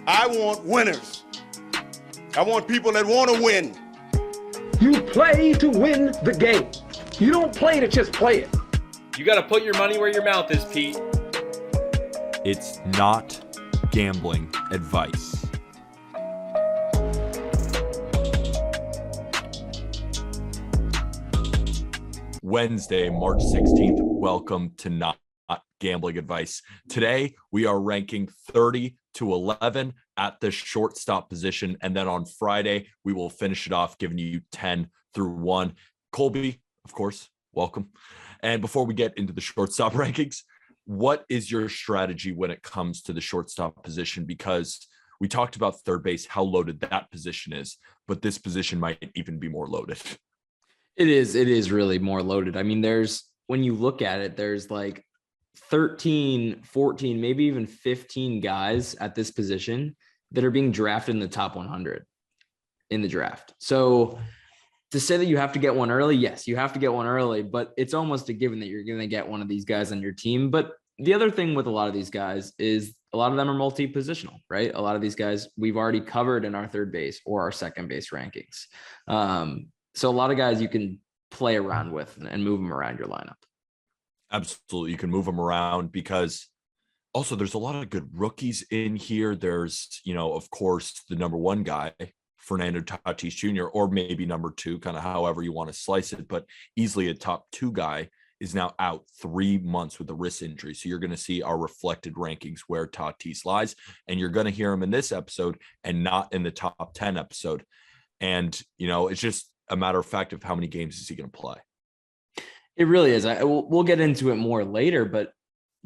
I want winners. I want people that want to win. You play to win the game. You don't play to just play it. You got to put your money where your mouth is, Pete. It's not gambling advice. Wednesday, March 16th. Welcome to Not Gambling Advice. Today, we are ranking 30 to 11 at the shortstop position. And then on Friday, we will finish it off giving you 10 through 1. Colby, of course, welcome. And before we get into the shortstop rankings, what is your strategy when it comes to the shortstop position? Because we talked about third base, how loaded that position is, but this position might even be more loaded. It is really more loaded. I mean, when you look at it, there's like 13, 14, maybe even 15 guys at this position that are being drafted in the top 100 in the draft. So to say that you have to get one early, yes, you have to get one early, but it's almost a given that you're going to get one of these guys on your team. But the other thing with a lot of these guys is a lot of them are multi-positional, right? A lot of these guys we've already covered in our third base or our second base rankings. So a lot of guys you can play around with and move them around your lineup. Absolutely. You can move them around because also there's a lot of good rookies in here. There's, of course, the number one guy, Fernando Tatis Jr., or maybe number two, kind of however you want to slice it, but easily a top two guy is now out 3 months with a wrist injury. So you're going to see our reflected rankings where Tatis lies, and you're going to hear him in this episode and not in the top 10 episode. And, it's just a matter of fact of how many games is he going to play. It really is. We'll get into it more later, but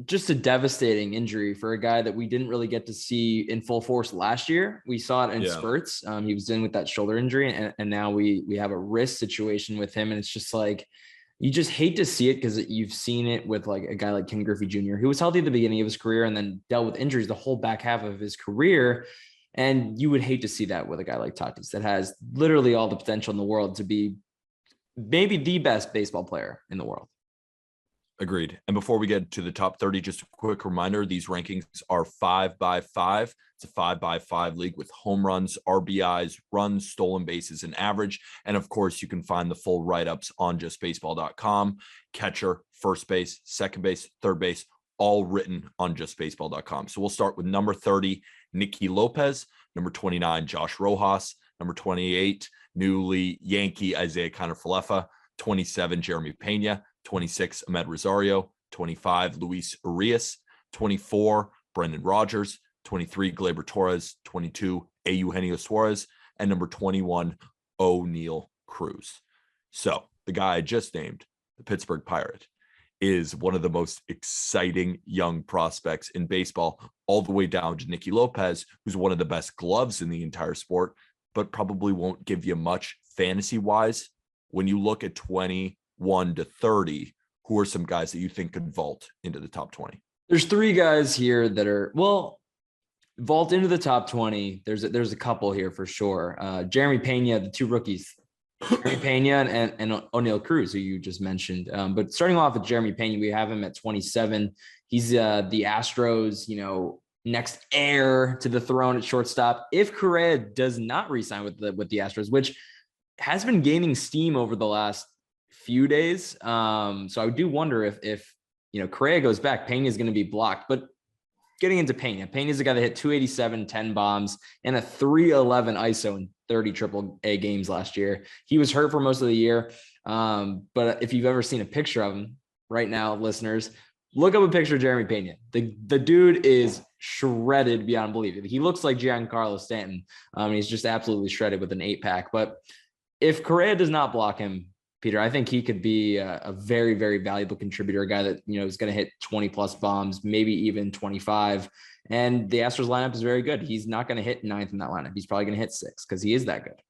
just a devastating injury for a guy that we didn't really get to see in full force last year. We saw it in spurts. He was in with that shoulder injury, and now we have a wrist situation with him. And it's just like, you just hate to see it because you've seen it with like a guy like Ken Griffey Jr., who was healthy at the beginning of his career and then dealt with injuries the whole back half of his career. And you would hate to see that with a guy like Tatis that has literally all the potential in the world to be maybe the best baseball player in the world. Agreed. And before we get to the top 30, just a quick reminder, these rankings are 5x5. It's a 5x5 league with home runs, RBIs, runs, stolen bases, and average. And of course, you can find the full write-ups on justbaseball.com. Catcher, first base, second base, third base, all written on justbaseball.com. So we'll start with number 30, Nicky Lopez, number 29, Josh Rojas, number 28, newly Yankee Isaiah Kiner-Falefa, 27, Jeremy Pena, 26, Ahmed Rosario, 25, Luis Urias, 24, Brendan Rodgers, 23, Glaber Taurus, 22, Eugenio Torres, and number 21, O'Neal Cruz. So the guy I just named, the Pittsburgh Pirate, is one of the most exciting young prospects in baseball, all the way down to Nicky Lopez, who's one of the best gloves in the entire sport, but probably won't give you much fantasy-wise. When you look at 21 to 30, who are some guys that you think could vault into the top 20? There's three guys here that are, vault into the top 20. There's a couple here for sure. Jeremy Pena, the two rookies, Jeremy Pena and O'Neal Cruz, who you just mentioned. But starting off with Jeremy Pena, we have him at 27. He's the Astros, next heir to the throne at shortstop. If Correa does not re-sign with the Astros, which has been gaining steam over the last few days. So I do wonder if Correa goes back, Pena is going to be blocked. But getting into Pena is the guy that hit 287, 10 bombs, and a 311 ISO in 30 AAA games last year. He was hurt for most of the year. But if you've ever seen a picture of him right now, listeners, look up a picture of Jeremy Pena. The dude is shredded beyond belief. He looks like Giancarlo Stanton. He's just absolutely shredded with an 8-pack. But if Correa does not block him, Peter, I think he could be a very, very valuable contributor, a guy that, is going to hit 20 plus bombs, maybe even 25. And the Astros lineup is very good. He's not going to hit 9th in that lineup. He's probably going to hit 6 because he is that good.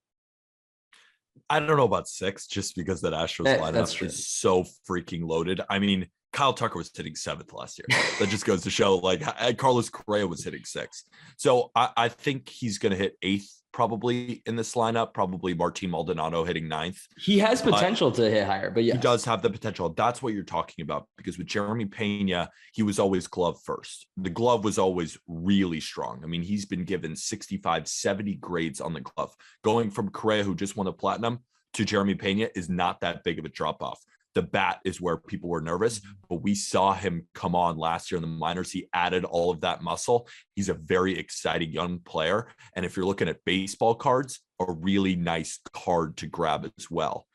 I don't know about 6 just because that Astros lineup is so freaking loaded. I mean, Kyle Tucker was hitting 7th last year. That just goes to show, like, Carlos Correa was hitting 6th. So I think he's going to hit 8th probably in this lineup, probably Martin Maldonado hitting ninth. He has potential to hit higher, but yes. He does have the potential. That's what you're talking about, because with Jeremy Pena, he was always glove first. The glove was always really strong. I mean, he's been given 65, 70 grades on the glove. Going from Correa, who just won the platinum, to Jeremy Pena is not that big of a drop off. The bat is where people were nervous, but we saw him come on last year in the minors. He added all of that muscle. He's a very exciting young player. And if you're looking at baseball cards, a really nice card to grab as well.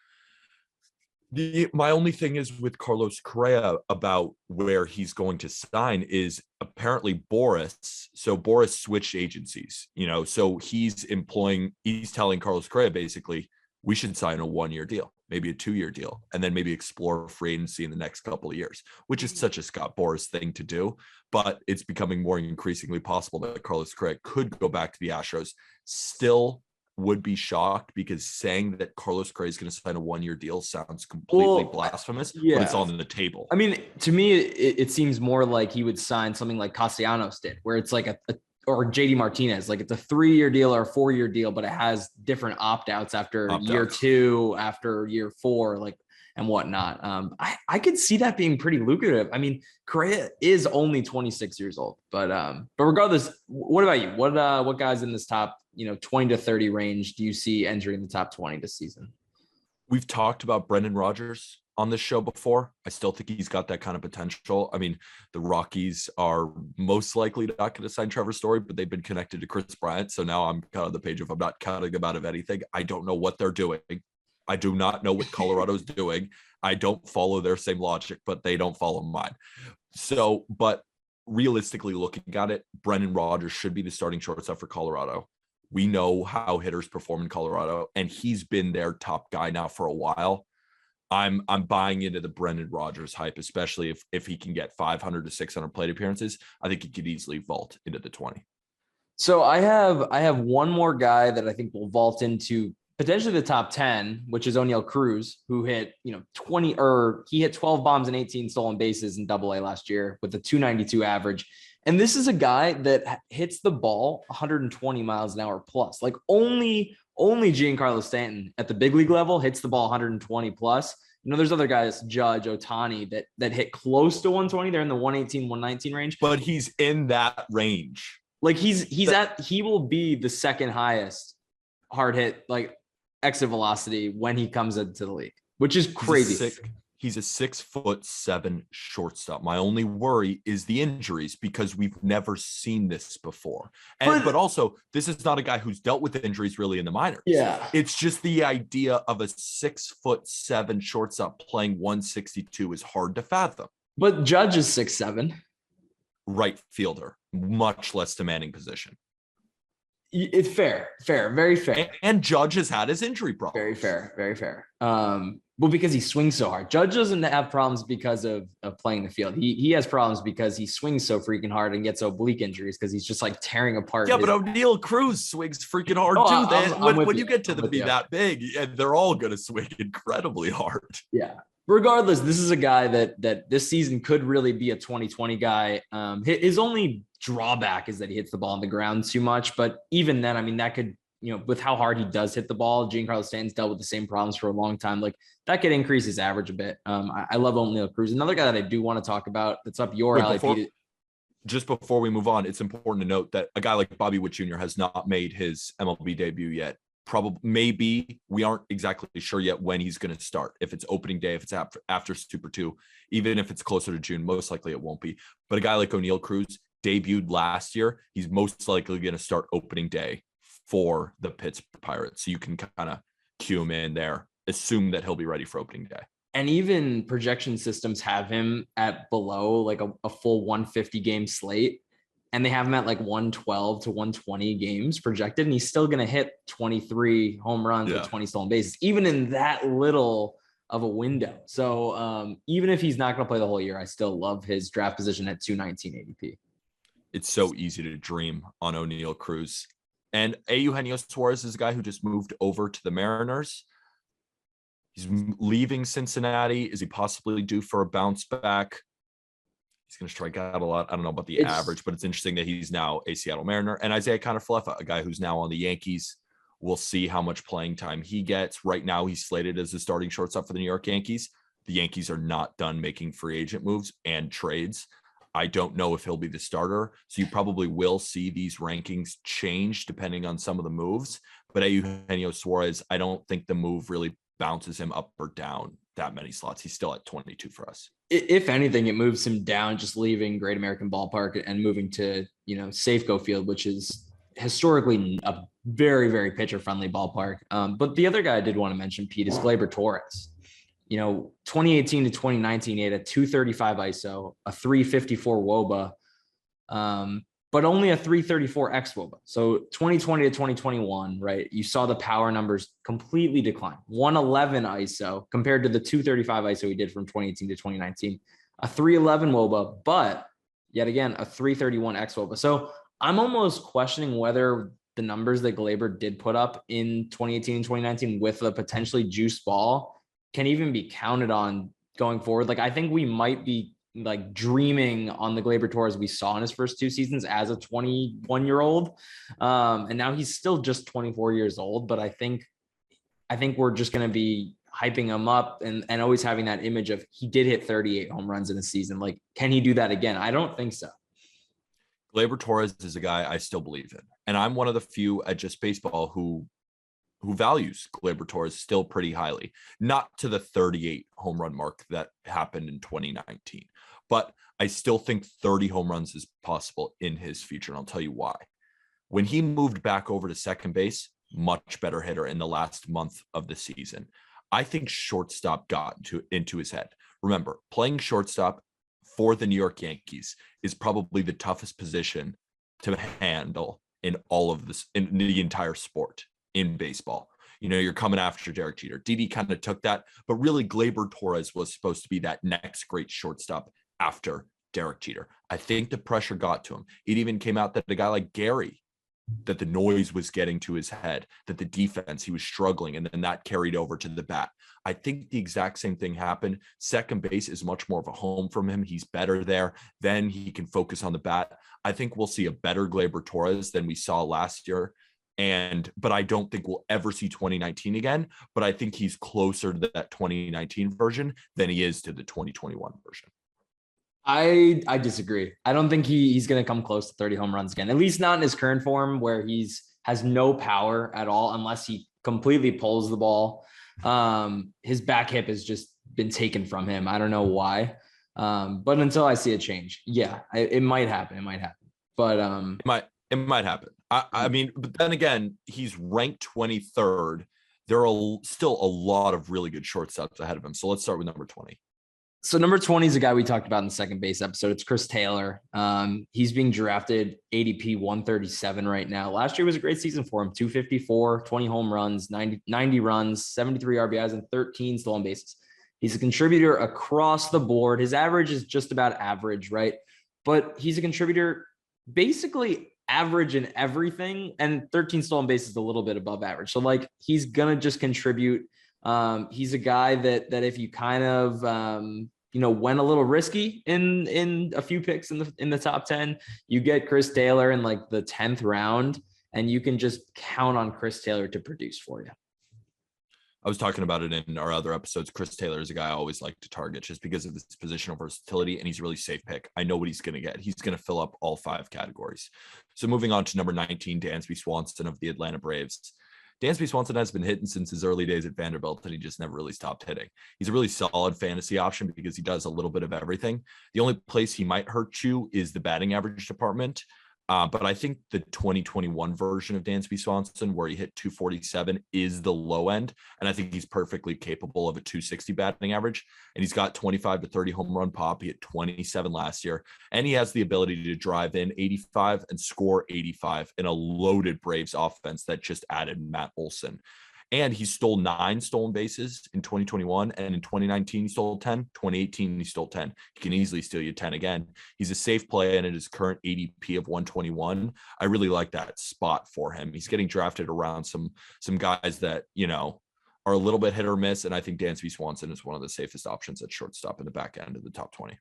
My only thing is with Carlos Correa about where he's going to sign is apparently Boris. So Boris switched agencies, so he's telling Carlos Correa basically, we should sign a 1-year deal, maybe a 2-year deal, and then maybe explore free agency in the next couple of years, which is such a Scott Boras thing to do. But it's becoming more increasingly possible that Carlos Correa could go back to the Astros. Still would be shocked, because saying that Carlos Correa is going to sign a 1-year deal sounds completely blasphemous, but it's on the table. I mean, to me, it seems more like he would sign something like Castellanos did, where it's like or JD Martinez, like it's a 3-year deal or a 4-year deal, but it has different opt-outs after year 2, after year 4, and whatnot. I could see that being pretty lucrative. I mean, Correa is only 26 years old, but regardless, what about you? What guys in this top, 20 to 30 range do you see entering the top 20 this season? We've talked about Brendan Rodgers on this show before. I still think he's got that kind of potential. I mean, the Rockies are most likely not going to sign Trevor Story, but they've been connected to Chris Bryant. So now I'm kind of the page of, I'm not counting them out of anything. I don't know what they're doing. I do not know what Colorado's doing. I don't follow their same logic, but they don't follow mine. So, but realistically looking at it, Brendan Rodgers should be the starting shortstop for Colorado. We know how hitters perform in Colorado, and he's been their top guy now for a while. I'm buying into the Brendan Rodgers hype, especially if he can get 500 to 600 plate appearances. I think he could easily vault into the 20. So I have one more guy that I think will vault into potentially the top 10, which is O'Neal Cruz, who hit 12 bombs and 18 stolen bases in Double-A last year with a 292 average. And this is a guy that hits the ball 120 miles an hour plus. Like only Giancarlo Stanton at the big league level hits the ball 120 plus. There's other guys, Judge, Ohtani, that hit close to 120. They're in the 118, 119 range. But he's in that range. Like he will be the second highest hard hit, like exit velocity when he comes into the league, which is crazy. He's a 6'7" shortstop. My only worry is the injuries, because we've never seen this before. But also, this is not a guy who's dealt with injuries really in the minors. Yeah. It's just the idea of a 6'7" shortstop playing 162 is hard to fathom. But Judge is 6'7". Right fielder, much less demanding position. It's fair, very fair. And Judge has had his injury problems. Very fair. Well, because he swings so hard. Judge doesn't have problems because of playing the field. He has problems because he swings so freaking hard and gets oblique injuries because he's just like tearing apart. Yeah, but O'Neal Cruz swings freaking hard too. When you get to be that big, and they're all going to swing incredibly hard. Yeah. Regardless, this is a guy that this season could really be a 2020 guy. His only drawback is that he hits the ball on the ground too much. But even then, I mean, that could, with how hard he does hit the ball, Giancarlo Stanton's dealt with the same problems for a long time. Like that could increase his average a bit. I love O'Neal Cruz. Another guy that I do want to talk about that's up your alley. Just before we move on, it's important to note that a guy like Bobby Witt Jr. has not made his MLB debut yet. Probably, maybe, we aren't exactly sure yet when he's going to start. If it's opening day, if it's after Super 2, even if it's closer to June, most likely it won't be. But a guy like O'Neal Cruz debuted last year. He's most likely going to start opening day for the Pittsburgh Pirates. So you can kind of cue him in there, assume that he'll be ready for opening day. And even projection systems have him at below like a full 150 game slate. And they have him at like 112 to 120 games projected. And he's still going to hit 23 home runs with 20 stolen bases, even in that little of a window. So even if he's not going to play the whole year, I still love his draft position at 219 ADP. It's so easy to dream on O'Neal Cruz. And Eugenio Torres is a guy who just moved over to the Mariners. He's leaving Cincinnati. Is he possibly due for a bounce back? He's going to strike out a lot. I don't know about the average, but it's interesting that he's now a Seattle Mariner. And Isaiah Kiner-Falefa, a guy who's now on the Yankees. We'll see how much playing time he gets. Right now, he's slated as the starting shortstop for the New York Yankees. The Yankees are not done making free agent moves and trades. I don't know if he'll be the starter. So you probably will see these rankings change depending on some of the moves. But at Eugenio Suarez, I don't think the move really bounces him up or down that many slots. He's still at 22 for us. If anything, it moves him down, just leaving Great American Ballpark and moving to, Safeco Field, which is historically a very, very pitcher friendly ballpark. But the other guy I did want to mention, Pete, is Glaber Torres. 2018 to 2019, he had a 235 ISO, a 354 WOBA, but only a 334 xWOBA. So 2020 to 2021, right? You saw the power numbers completely decline. 111 ISO compared to the 235 ISO he did from 2018 to 2019, a 311 WOBA, but yet again, a 331 xWOBA. So I'm almost questioning whether the numbers that Glaber did put up in 2018 and 2019 with a potentially juiced ball can even be counted on going forward. Like, I think we might be like dreaming on the Glaber Torres we saw in his first two seasons as a 21-year-old. And now he's still just 24 years old, but I think we're just going to be hyping him up and always having that image of he did hit 38 home runs in a season. Like, can he do that again? I don't think so. Glaber Torres is a guy I still believe in. And I'm one of the few at Just Baseball who values Glaber Torres still pretty highly, not to the 38 home run mark that happened in 2019, but I still think 30 home runs is possible in his future. And I'll tell you why. When he moved back over to second base, much better hitter in the last month of the season. I think shortstop got into his head. Remember, playing shortstop for the New York Yankees is probably the toughest position to handle in all of this, in the entire sport. In baseball, you're coming after Derek Jeter. Didi kind of took that, but really Glaber Torres was supposed to be that next great shortstop after Derek Jeter. I think the pressure got to him. It even came out that a guy like Gary, that the noise was getting to his head, that the defense, he was struggling, and then that carried over to the bat. I think the exact same thing happened. Second base is much more of a home from him. He's better there. Then he can focus on the bat. I think we'll see a better Glaber Torres than we saw last year. But I don't think we'll ever see 2019 again, but I think he's closer to that 2019 version than he is to the 2021 version. I disagree. I don't think he's going to come close to 30 home runs again, at least not in his current form where has no power at all unless he completely pulls the ball. His back hip has just been taken from him. I don't know why. But until I see a change, yeah, it might happen. It might happen, but it might happen. I mean, but then again, he's ranked 23rd. There are still a lot of really good shortstops ahead of him. So let's start with number 20. So number 20 is a guy we talked about in the second base episode. It's Chris Taylor. He's being drafted ADP 137 right now. Last year was a great season for him. 254, 20 home runs, 90 runs, 73 RBIs, and 13 stolen bases. He's a contributor across the board. His average is just about average, right? But he's a contributor basically average in everything, and 13 stolen bases is a little bit above average. So like he's gonna just contribute. He's a guy that if you kind of went a little risky in a few picks in the top 10, you get Chris Taylor in like the 10th round, and you can just count on Chris Taylor to produce for you. I was talking about it in our other episodes. Chris Taylor is a guy I always like to target just because of his positional versatility, and he's a really safe pick. I know what he's going to get. He's going to fill up all 5 categories. So moving on to number 19, Dansby Swanson of the Atlanta Braves. Dansby Swanson has been hitting since his early days at Vanderbilt, and he just never really stopped hitting. He's a really solid fantasy option because he does a little bit of everything. The only place he might hurt you is the batting average department. But I think the 2021 version of Dansby Swanson, where he hit 247, is the low end. And I think he's perfectly capable of a 260 batting average. And he's got 25 to 30 home run pop. He hit 27 last year. And he has the ability to drive in 85 and score 85 in a loaded Braves offense that just added Matt Olson. And he stole 9 stolen bases in 2021. And in 2019, he stole 10. 2018, he stole 10. He can easily steal you 10 again. He's a safe play, and at his current ADP of 121, I really like that spot for him. He's getting drafted around some guys that, are a little bit hit or miss. And I think Dansby Swanson is one of the safest options at shortstop in the back end of the top 20.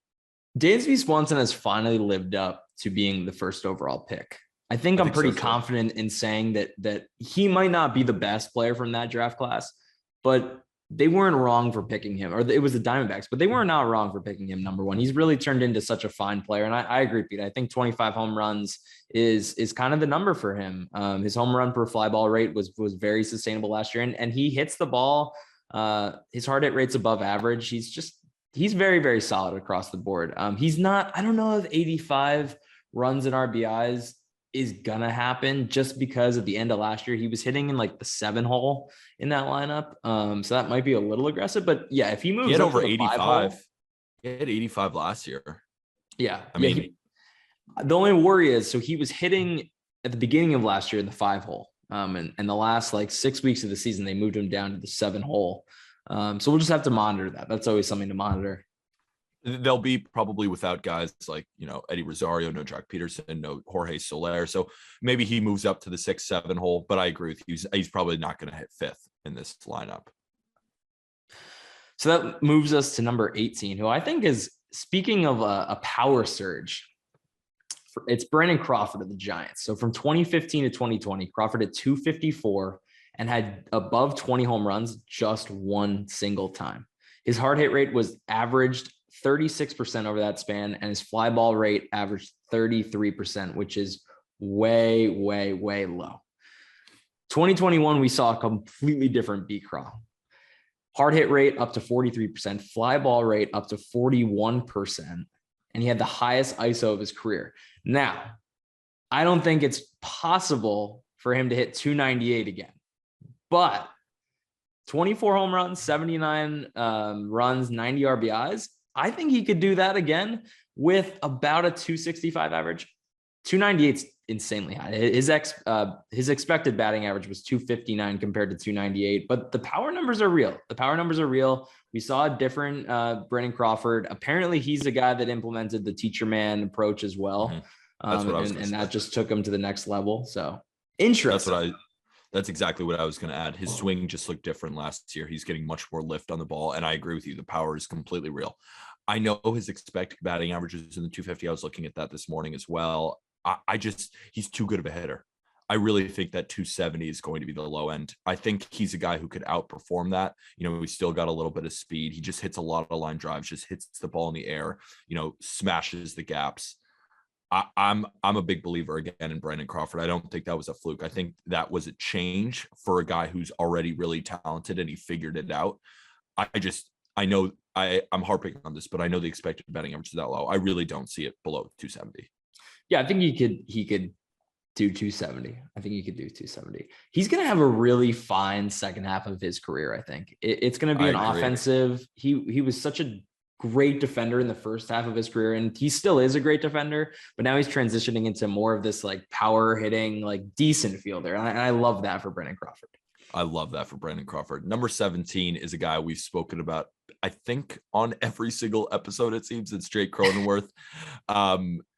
Dansby Swanson has finally lived up to being the first overall pick. I think I'm think so, pretty too. confident in saying that he might not be the best player from that draft class, but they weren't wrong for picking him, or it was the Diamondbacks, but they were not wrong for picking him number one. He's really turned into such a fine player. And I agree, Pete. I think 25 home runs is kind of the number for him. His home run per fly ball rate was very sustainable last year. And he hits the ball. His hard hit rate's above average. He's very, very solid across the board. He's not, I don't know if 85 runs and RBIs is gonna happen, just because at the end of last year he was hitting in like the 7 hole in that lineup. So that might be a little aggressive, but yeah, if he moves, He had up over to the 5 85. hole, He had 85 last year. yeah. I mean, The only worry is, so he was hitting at the beginning of last year in the 5 hole, and the last like 6 weeks of the season they moved him down to the 7 hole. So we'll just have to monitor that. That's always something to monitor. they'll be probably without guys like, Eddie Rosario, no Jock Peterson, no Jorge Soler. So maybe he moves up to the 6-7 hole, but I agree with you. He's probably not going to hit 5th in this lineup. So that moves us to number 18, who I think is, speaking of a power surge, it's Brandon Crawford of the Giants. So from 2015 to 2020, Crawford had 254 and had above 20 home runs just one single time. His hard hit rate was averaged 36% over that span, and his fly ball rate averaged 33%, which is way, way, way low. 2021, we saw a completely different B Craw. Hard hit rate up to 43%, fly ball rate up to 41%, and he had the highest ISO of his career. Now, I don't think it's possible for him to hit 298 again, but 24 home runs, 79 runs, 90 RBIs. I think he could do that again with about a 265 average. 298's insanely high. His expected batting average was 259 compared to 298, but the power numbers are real. The power numbers are real. We saw a different Brandon Crawford. Apparently he's a guy that implemented the teacher man approach as well. Mm-hmm. And that just took him to the next level. So interesting. That's exactly what I was going to add. His swing just looked different last year. He's getting much more lift on the ball. And I agree with you. The power is completely real. I know his expected batting averages in the 250. I was looking at that this morning as well. He's too good of a hitter. I really think that 270 is going to be the low end. I think he's a guy who could outperform that. He's still got a little bit of speed. He just hits a lot of line drives, just hits the ball in the air, smashes the gaps. I'm a big believer again in Brandon Crawford. I don't think that was a fluke. I think that was a change for a guy who's already really talented and he figured it out. I'm harping on this, but I know the expected batting average is that low. I really don't see it below 270. Yeah, I think he could do 270. I think he could do 270. He's going to have a really fine second half of his career. I think it's going to be an offensive. He was such a great defender in the first half of his career, and he still is a great defender, but now he's transitioning into more of this like power hitting, like decent fielder. And I love that for Brandon Crawford. I love that for Brandon Crawford. Number 17 is a guy we've spoken about, I think, on every single episode. It seems it's Jake Cronenworth.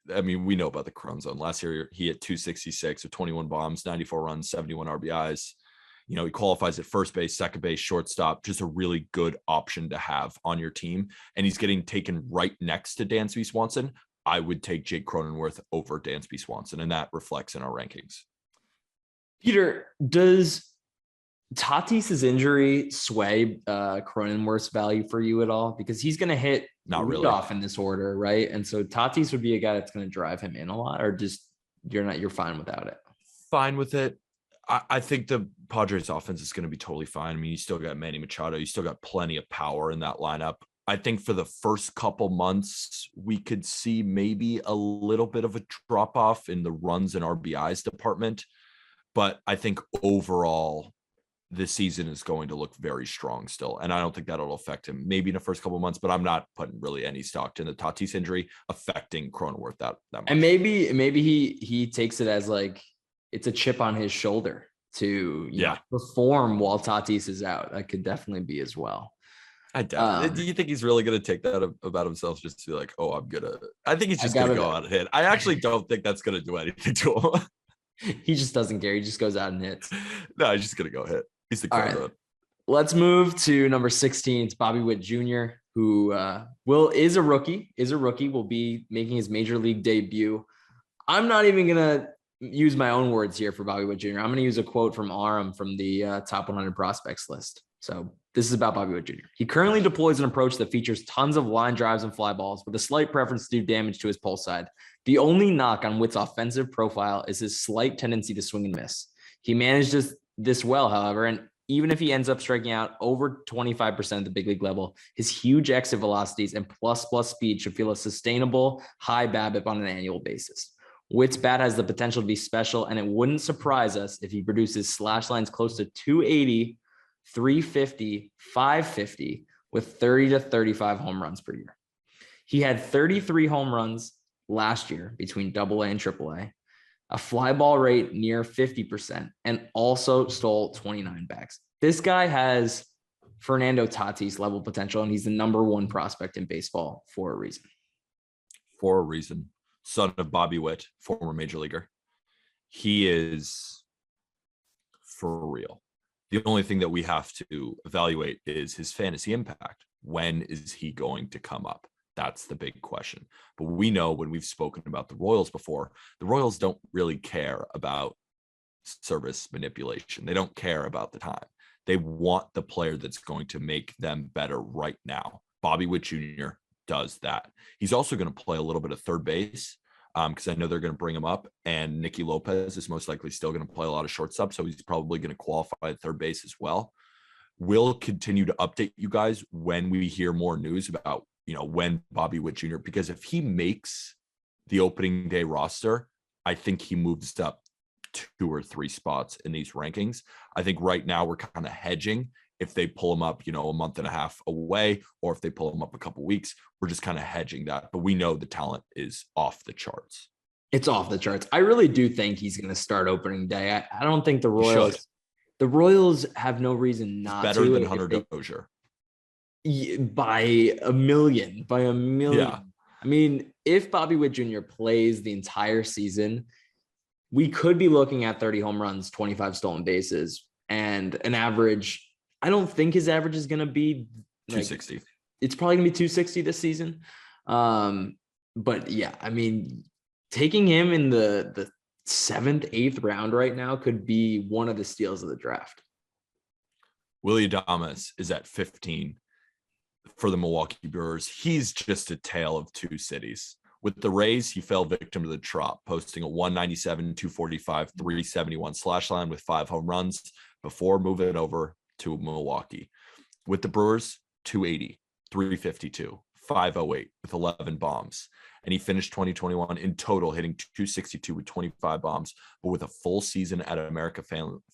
We know about the Cron Zone. Last year, he hit 266 with 21 bombs, 94 runs, 71 RBIs. He qualifies at first base, second base, shortstop, just a really good option to have on your team. And he's getting taken right next to Dansby Swanson. I would take Jake Cronenworth over Dansby Swanson, and that reflects in our rankings. Peter, does Tatis's injury sway Cronenworth's value for you at all? Because he's going to hit not really off in this order, right? And so Tatis would be a guy that's going to drive him in a lot, or just you're fine without it? Fine with it. I think the Padres offense is going to be totally fine. I mean, you still got Manny Machado. You still got plenty of power in that lineup. I think for the first couple months, we could see maybe a little bit of a drop off in the runs and RBIs department. But I think overall, this season is going to look very strong still. And I don't think that'll affect him maybe in the first couple of months, but I'm not putting really any stock in the Tatis injury affecting Cronenworth that much. And maybe he takes it as like, it's a chip on his shoulder to perform while Tatis is out. That could definitely be as well. I doubt it. Do you think he's really going to take that about himself just to be like, oh, I think he's just going to go out and hit. I actually don't think that's going to do anything to him. He just doesn't care. He just goes out and hits. No, he's just going to go hit. He's the right. Let's move to number 16. It's Bobby Witt Jr., who is a rookie, will be making his major league debut. I'm not even going to use my own words here for Bobby Witt Jr. I'm going to use a quote from Aram from the top 100 prospects list. So this is about Bobby Witt Jr. He currently deploys an approach that features tons of line drives and fly balls with a slight preference to do damage to his pull side. The only knock on Witt's offensive profile is his slight tendency to swing and miss. He manages this well, however, and even if he ends up striking out over 25% at the big league level, his huge exit velocities and plus speed should feel a sustainable high BABIP on an annual basis. Witt's bat has the potential to be special, and it wouldn't surprise us if he produces slash lines close to 280, 350, 550 with 30 to 35 home runs per year. He had 33 home runs last year between AA and AAA, a fly ball rate near 50%, and also stole 29 bags. This guy has Fernando Tatis level potential, and he's the number one prospect in baseball for a reason. For a reason. Son of Bobby Witt, former major leaguer. He is for real. The only thing that we have to evaluate is his fantasy impact. When is he going to come up? That's the big question. But we know when we've spoken about the Royals before, the Royals don't really care about service manipulation. They don't care about the time. They want the player that's going to make them better right now. Bobby Witt Jr. does that. He's also going to play a little bit of third base because I know they're going to bring him up, and Nicky Lopez is most likely still going to play a lot of shortstop, so he's probably going to qualify at third base as well. We'll continue to update you guys when we hear more news about, when Bobby Witt Jr., because if he makes the opening day roster, I think he moves up 2 or 3 spots in these rankings. I think right now we're kind of hedging. If they pull him up, a month and a half away, or if they pull him up a couple weeks, we're just kind of hedging that. But we know the talent is off the charts. It's off the charts. I really do think he's going to start opening day. I don't think the Royals have no reason not to. Better than Hunter Dozier. By a million. Yeah. I mean, if Bobby Witt Jr. plays the entire season, we could be looking at 30 home runs, 25 stolen bases, and an average. I don't think his average is going to be 260. It's probably going to be 260 this season. But yeah, I mean, taking him in the 7th, 8th round right now could be one of the steals of the draft. Willy Adames is at 15 for the Milwaukee Brewers. He's just a tale of two cities. With the Rays, he fell victim to the Trop, posting a 197, 245, 371 slash line with 5 home runs before moving over to Milwaukee. With the Brewers, 280, 352, 508 with 11 bombs. And he finished 2021 in total hitting 262 with 25 bombs. But with a full season at America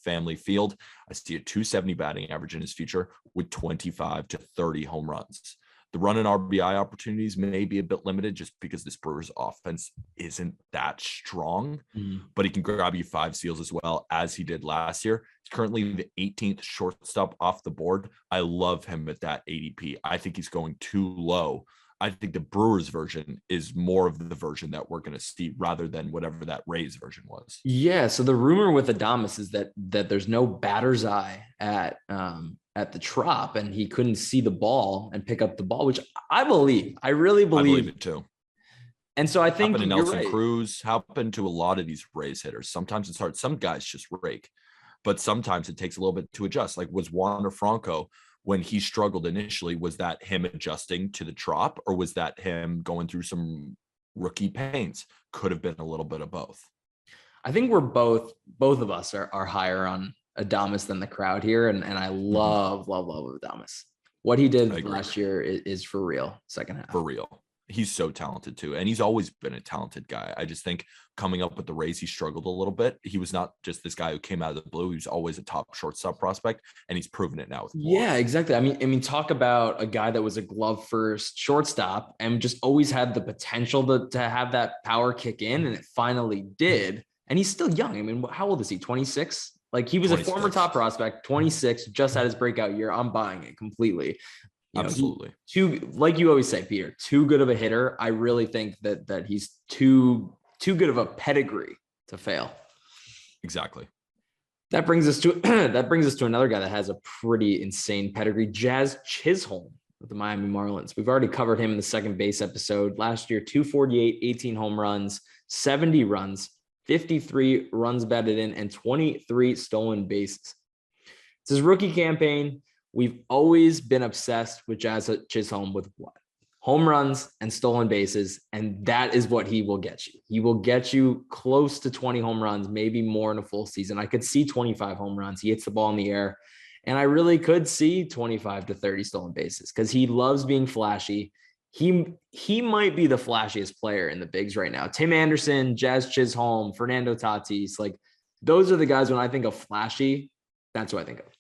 Family Field, I see a 270 batting average in his future with 25 to 30 home runs. The run and RBI opportunities may be a bit limited just because this Brewers offense isn't that strong, but he can grab you 5 steals as well as he did last year. He's currently the 18th shortstop off the board. I love him at that ADP. I think he's going too low. I think the Brewers version is more of the version that we're going to see rather than whatever that Rays version was. Yeah. So the rumor with Adames is that there's no batter's eye at the Trop, and he couldn't see the ball and pick up the ball, which I believe. I really believe. I believe it too. And so I think happened to you're Nelson right. Cruz, happened to a lot of these Rays hitters. Sometimes it's hard. Some guys just rake, but sometimes it takes a little bit to adjust. Like was Wander Franco, when he struggled initially, was that him adjusting to the Trop, or was that him going through some rookie pains? Could have been a little bit of both. I think we're both of us are higher on Adames than the crowd here. And I love Adames. What he did last year is for real. Second half. For real. He's so talented too. And he's always been a talented guy. I just think coming up with the Rays, he struggled a little bit. He was not just this guy who came out of the blue. He was always a top shortstop prospect, and he's proven it now. Yeah, exactly. I mean, talk about a guy that was a glove first shortstop and just always had the potential to have that power kick in. And it finally did. And he's still young. I mean, how old is he? 26? Like he was 26. A former top prospect, 26, just had his breakout year. I'm buying it completely. Absolutely. Like you always say, Peter, too good of a hitter. I really think that he's too good of a pedigree to fail. Exactly. That brings us to another guy that has a pretty insane pedigree, Jazz Chisholm with the Miami Marlins. We've already covered him in the second base episode. Last year, 248, 18 home runs, 70 runs, 53 runs batted in, and 23 stolen bases. It's his rookie campaign. We've always been obsessed with Jazz Chisholm with what? Home runs and stolen bases, and that is what he will get you. He will get you close to 20 home runs, maybe more in a full season. I could see 25 home runs. He hits the ball in the air, and I really could see 25 to 30 stolen bases because he loves being flashy. He might be the flashiest player in the bigs right now. Tim Anderson, Jazz Chisholm, Fernando Tatis, like those are the guys when I think of flashy, that's what I think of.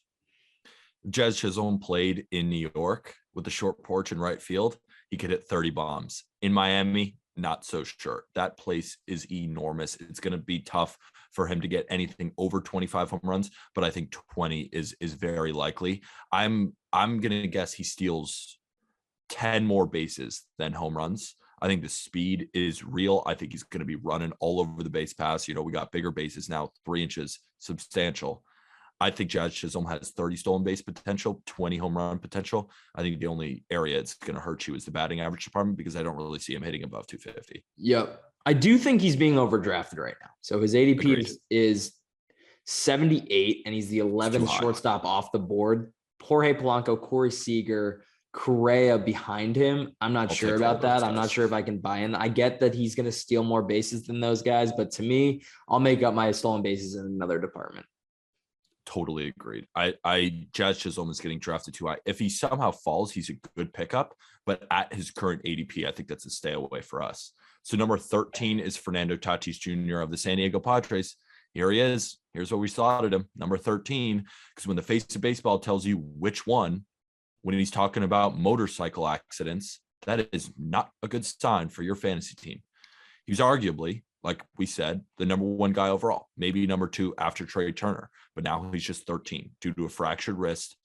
Jazz Chisholm played in New York with the short porch in right field. He could hit 30 bombs. In Miami, not so sure. That place is enormous. It's going to be tough for him to get anything over 25 home runs, but I think 20 is very likely. I'm going to guess he steals 10 more bases than home runs. I think the speed is real. I think he's going to be running all over the base pass. You know, we got bigger bases now, 3 inches, substantial. I think Jazz Chisholm has 30 stolen base potential, 20 home run potential. I think the only area it's going to hurt you is the batting average department because I don't really see him hitting above 250. Yep. I do think he's being overdrafted right now. So his ADP is 78, and he's the 11th shortstop off the board. Jorge Polanco, Corey Seager, Correa behind him. I'm not sure about that. I'm not sure if I can buy in. I get that he's going to steal more bases than those guys, but to me, I'll make up my stolen bases in another department. Totally agreed. Jazz Chisholm is getting drafted too high. If he somehow falls, he's a good pickup, but at his current ADP, I think that's a stay away for us. So number 13 is Fernando Tatis Jr. of the San Diego Padres. Here he is. Here's what we slotted him. Number 13, because when the face of baseball tells you which one, when he's talking about motorcycle accidents, that is not a good sign for your fantasy team. He's arguably, like we said, the number 1 guy overall, maybe number 2 after Trey Turner, but now he's just 13 due to a fractured wrist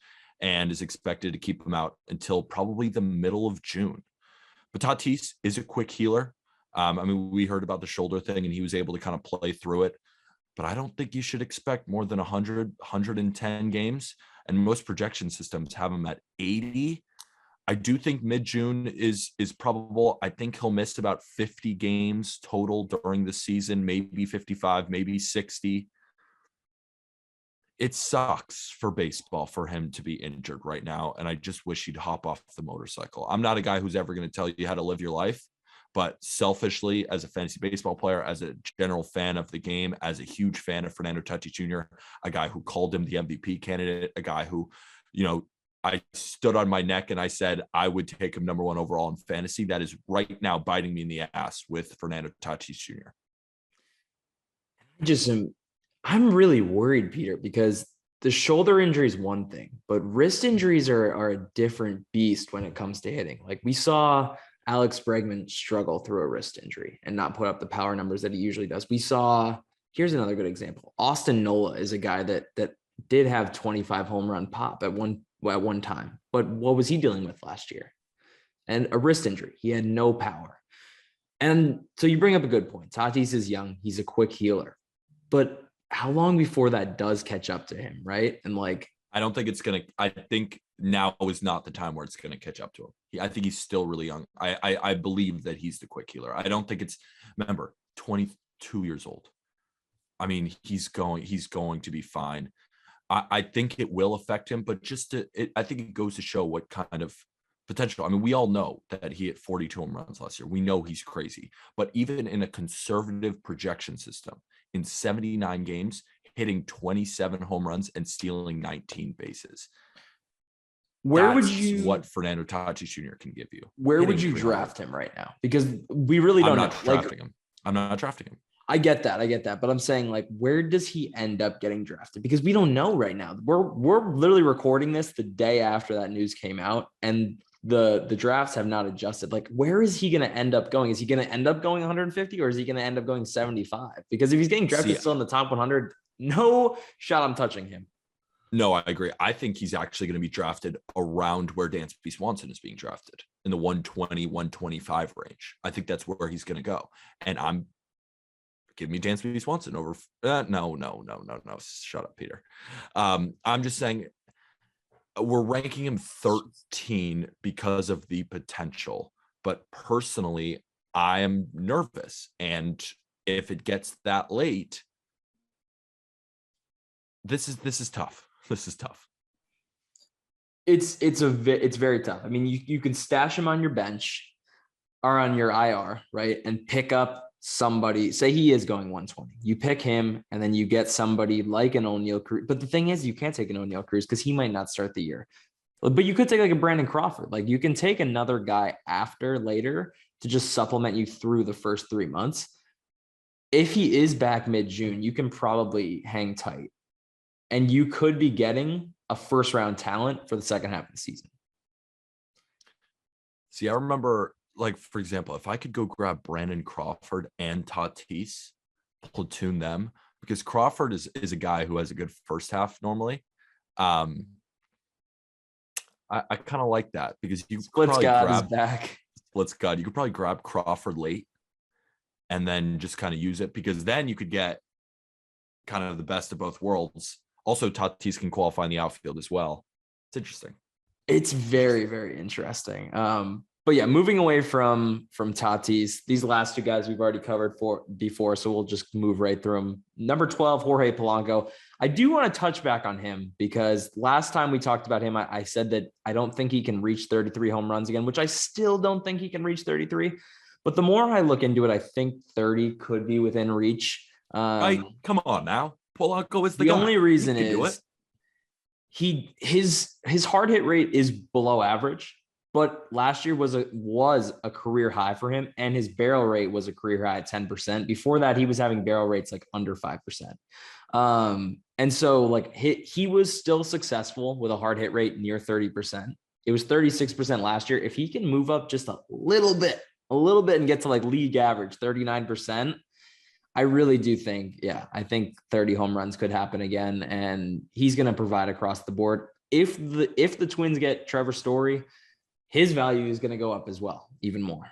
and is expected to keep him out until probably the middle of June. But Tatis is a quick healer. I mean, we heard about the shoulder thing and he was able to kind of play through it, but I don't think you should expect more than 100, 110 games. And most projection systems have him at 80. I do think mid-June is probable. I think he'll miss about 50 games total during the season, maybe 55, maybe 60. It sucks for baseball for him to be injured right now, and I just wish he'd hop off the motorcycle. I'm not a guy who's ever going to tell you how to live your life, but selfishly, as a fantasy baseball player, as a general fan of the game, as a huge fan of Fernando Tatis Jr., a guy who called him the MVP candidate, a guy who, you know, I stood on my neck and I said I would take him number 1 overall in fantasy. That is right now biting me in the ass with Fernando Tatis Jr. I'm really worried, Peter, because the shoulder injury is one thing, but wrist injuries are a different beast when it comes to hitting. Like we saw Alex Bregman struggle through a wrist injury and not put up the power numbers that he usually does. Here's another good example. Austin Nola is a guy that did have 25 home run pop at one time, but what was he dealing with last year? And a wrist injury. He had no power. And so you bring up a good point. Tatis is young. He's a quick healer, but how long before that does catch up to him, right? And like, I don't think it's going to, I think now is not the time where it's going to catch up to him. I think he's still really young. I believe that he's the quick healer. I don't think remember, 22 years old. I mean, he's going to be fine. I think it will affect him, but I think it goes to show what kind of potential. I mean, we all know that he hit 42 home runs last year. We know he's crazy, but even in a conservative projection system, in 79 games, hitting 27 home runs and stealing 19 bases. That's what Fernando Tatis Jr. can give you. Where would you draft him right now? Because we really don't know. I'm not drafting him. I get that. But I'm saying, like, where does he end up getting drafted? Because we don't know right now. We're literally recording this the day after that news came out, and the drafts have not adjusted. Like, where is he going to end up going? Is he going to end up going 150 or is he going to end up going 75? Because if he's getting drafted still in the top 100, no shot I'm touching him. No, I agree. I think he's actually going to be drafted around where B Swanson is being drafted, in the 120, 125 range. I think that's where he's going to go. And give me B Swanson over. No. Shut up, Peter. I'm just saying we're ranking him 13 because of the potential. But personally, I am nervous. And if it gets that late, this is tough. This is tough. It's very tough. I mean, you can stash him on your bench or on your IR, right? And pick up somebody, say he is going 120. You pick him and then you get somebody like an O'Neal Cruz. But the thing is, you can't take an O'Neal Cruz because he might not start the year. But you could take like a Brandon Crawford. Like you can take another guy later to just supplement you through the first 3 months. If he is back mid-June, you can probably hang tight. And you could be getting a first round talent for the second half of the season. See, I remember, like, for example, if I could go grab Brandon Crawford and Tatis, platoon them, because Crawford is a guy who has a good first half normally. I kind of like that because you Splits God is back. Splits God. You could probably grab Crawford late and then just kind of use it, because then you could get kind of the best of both worlds. Also, Tatis can qualify in the outfield as well. It's interesting. It's very, very interesting. But yeah, moving away from Tatis, these last two guys we've already covered before, so we'll just move right through them. Number 12, Jorge Polanco. I do want to touch back on him because last time we talked about him, I said that I don't think he can reach 33 home runs again, which I still don't think he can reach 33. But the more I look into it, I think 30 could be within reach. Right? Come on now. Polanco is the guy. Only reason is his hard hit rate is below average, but last year was a career high for him, and his barrel rate was a career high at 10%. Before that, he was having barrel rates like under 5%. And so like he was still successful with a hard hit rate near 30%. It was 36% last year. If he can move up just a little bit and get to like league average 39%, I really do think, I think 30 home runs could happen again, and he's going to provide across the board. If the Twins get Trevor Story, his value is going to go up as well, even more.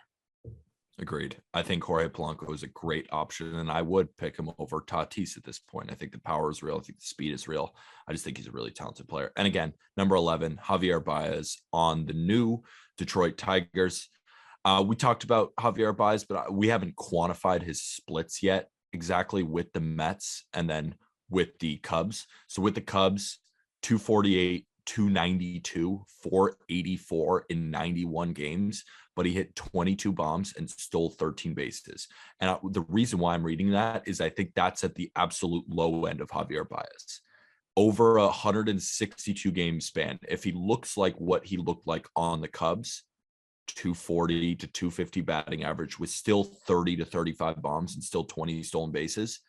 Agreed. I think Jorge Polanco is a great option, and I would pick him over Tatis at this point. I think the power is real. I think the speed is real. I just think he's a really talented player. And again, number 11, Javier Baez on the new Detroit Tigers. We talked about Javier Baez, but we haven't quantified his splits yet exactly with the Mets and then with the Cubs. So with the Cubs, 248, 292, 484 in 91 games, but he hit 22 bombs and stole 13 bases. And the reason why I'm reading that is I think that's at the absolute low end of Javier Baez. Over 162 game span, if he looks like what he looked like on the Cubs, 240 to 250 batting average with still 30 to 35 bombs and still 20 stolen bases,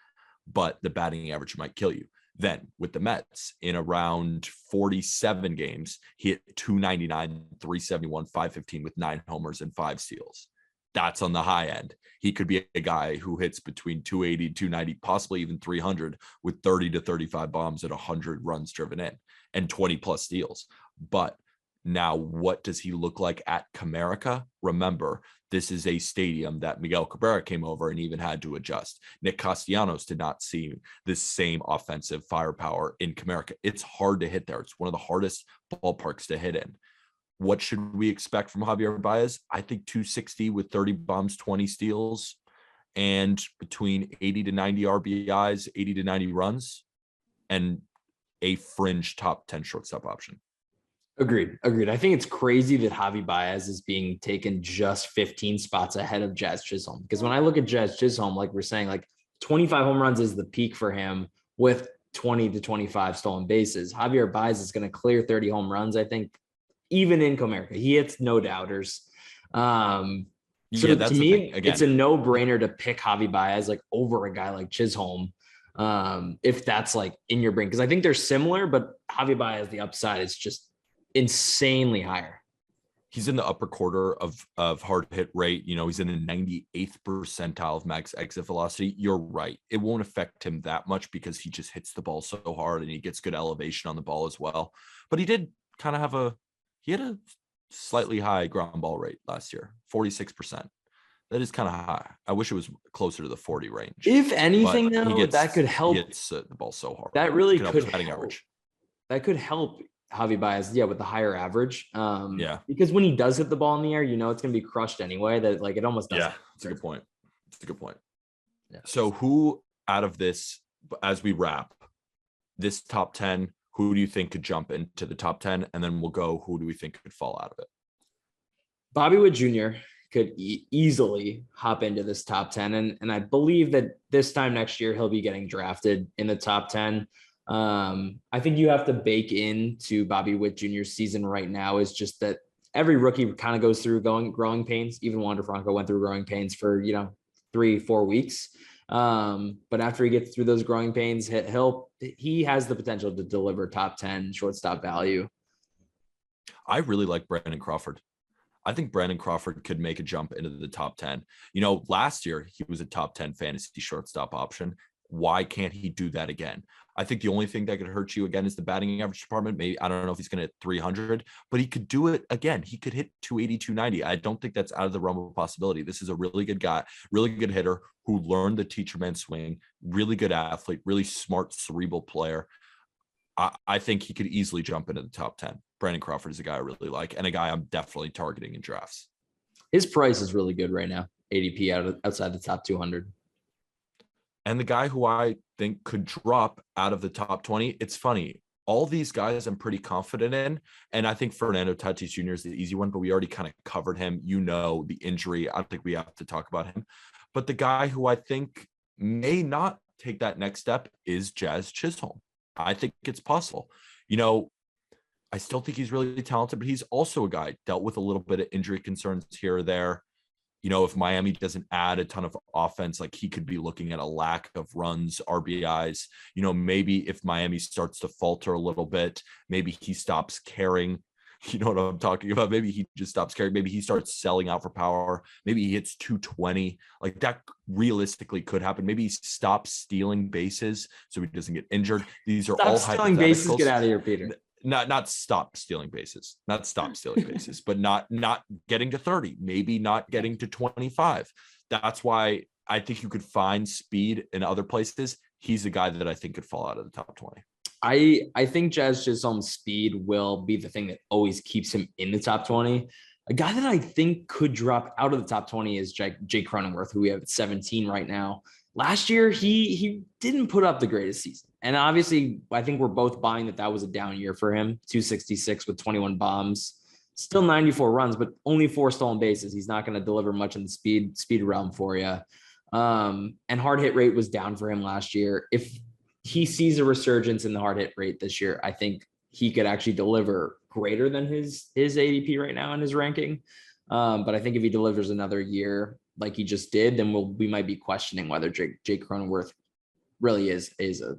but the batting average might kill you. Then with the Mets, in around 47 games, he hit 299, 371, 515 with 9 homers and 5 steals. That's on the high end. He could be a guy who hits between 280, 290, possibly even 300 with 30 to 35 bombs at 100 runs driven in and 20 plus steals. But now, what does he look like at Comerica? Remember, this is a stadium that Miguel Cabrera came over and even had to adjust. Nick Castellanos did not see this same offensive firepower in Comerica. It's hard to hit there. It's one of the hardest ballparks to hit in. What should we expect from Javier Baez? I think 260 with 30 bombs, 20 steals, and between 80 to 90 RBIs, 80 to 90 runs, and a fringe top 10 shortstop option. Agreed. I think it's crazy that Javi Baez is being taken just 15 spots ahead of Jazz Chisholm. Because when I look at Jazz Chisholm, like we're saying, like 25 home runs is the peak for him with 20 to 25 stolen bases. Javier Baez is going to clear 30 home runs, I think, even in Comerica. He hits no doubters. So to me, it's a no-brainer to pick Javi Baez like over a guy like Chisholm. If that's like in your brain, because I think they're similar, but Javi Baez, the upside is just insanely higher. He's in the upper quarter of hard hit rate. You know, he's in the 98th percentile of max exit velocity. You're right. It won't affect him that much because he just hits the ball so hard and he gets good elevation on the ball as well. But he did kind of have he had a slightly high ground ball rate last year, 46%. That is kind of high. I wish it was closer to the 40 range. If anything, though, that could help. He hits the ball so hard. That really could help batting average. That could help Javi Baez, with the higher average. Because when he does hit the ball in the air, it's going to be crushed anyway. That like it almost doesn't. Yeah, it's a good point. Yeah. So who out of this, as we wrap this top 10, who do you think could jump into the top 10? And then we'll go, who do we think could fall out of it? Bobby Witt Jr. could easily hop into this top 10. And I believe that this time next year, he'll be getting drafted in the top 10. I think you have to bake into Bobby Witt Jr.'s season right now is just that every rookie kind of goes through growing pains. Even Wander Franco went through growing pains for, 3-4 weeks. But after he gets through those growing pains, he has the potential to deliver top 10 shortstop value. I really like Brandon Crawford. I think Brandon Crawford could make a jump into the top 10. Last year he was a top 10 fantasy shortstop option. Why can't he do that again? I think the only thing that could hurt you again is the batting average department. Maybe, I don't know if he's going to hit 300, but he could do it again. He could hit 280, 290. I don't think that's out of the realm of possibility. This is a really good guy, really good hitter who learned the teacher man swing, really good athlete, really smart, cerebral player. I think he could easily jump into the top 10. Brandon Crawford is a guy I really like and a guy I'm definitely targeting in drafts. His price is really good right now. ADP outside the top 200. And the guy who I think could drop out of the top 20, it's funny. All these guys I'm pretty confident in. And I think Fernando Tatis Jr. is the easy one, but we already kind of covered him. The injury. I don't think we have to talk about him. But the guy who I think may not take that next step is Jazz Chisholm. I think it's possible. I still think he's really talented, but he's also a guy dealt with a little bit of injury concerns here or there. If Miami doesn't add a ton of offense, like he could be looking at a lack of runs, RBIs. Maybe if Miami starts to falter a little bit, maybe he stops caring. You know what I'm talking about? Maybe he just stops caring. Maybe he starts selling out for power. Maybe he hits 220. Like that realistically could happen. Maybe he stops stealing bases so he doesn't get injured. These are all stealing bases. hypotheticals. Get out of here, Peter. Not stop stealing bases, but not getting to 30, maybe not getting to 25. That's why I think you could find speed in other places. He's a guy that I think could fall out of the top 20. I think Jazz Chisholm's speed will be the thing that always keeps him in the top 20. A guy that I think could drop out of the top 20 is Jake Cronenworth, who we have at 17 right now. Last year, he didn't put up the greatest season. And obviously, I think we're both buying that was a down year for him. 266 with 21 bombs, still 94 runs, but only 4 stolen bases. He's not going to deliver much in the speed realm for you. And hard hit rate was down for him last year. If he sees a resurgence in the hard hit rate this year, I think he could actually deliver greater than his ADP right now in his ranking. But I think if he delivers another year like he just did, then we might be questioning whether Jake Cronenworth really is a,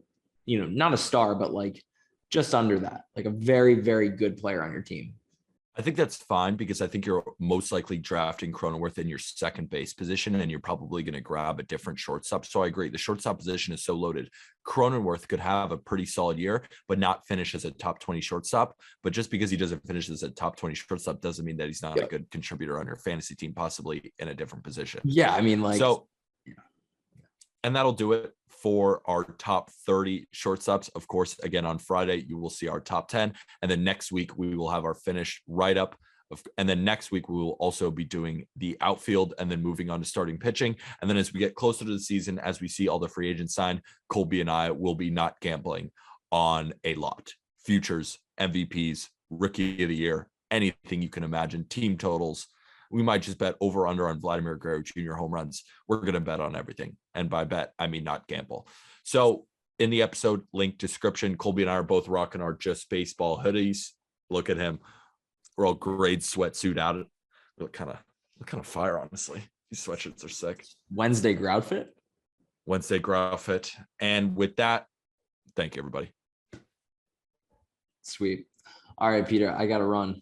not a star, but like just under that, like a very, very good player on your team. I think that's fine because I think you're most likely drafting Cronenworth in your second base position, and you're probably going to grab a different shortstop. So I agree. The shortstop position is so loaded. Cronenworth could have a pretty solid year, but not finish as a top 20 shortstop. But just because he doesn't finish as a top 20 shortstop doesn't mean that he's not a good contributor on your fantasy team, possibly in a different position. Yeah. I mean, and that'll do it for our top 30 shortstops. Of course, again, on Friday, you will see our top 10. And then next week, we will have our finished write-up. And then next week, we will also be doing the outfield and then moving on to starting pitching. And then as we get closer to the season, as we see all the free agents sign, Colby and I will be not gambling on a lot. Futures, MVPs, rookie of the year, anything you can imagine, team totals. We might just bet over under on Vladimir Guerrero Jr. home runs. We're going to bet on everything. And by bet, I mean not gamble. So in the episode link description, Colby and I are both rocking our Just Baseball hoodies. Look at him. We're all grade sweatsuit out. What kind of fire, honestly. These sweatshirts are sick. Wednesday grout fit. And with that, thank you, everybody. Sweet. All right, Peter, I got to run.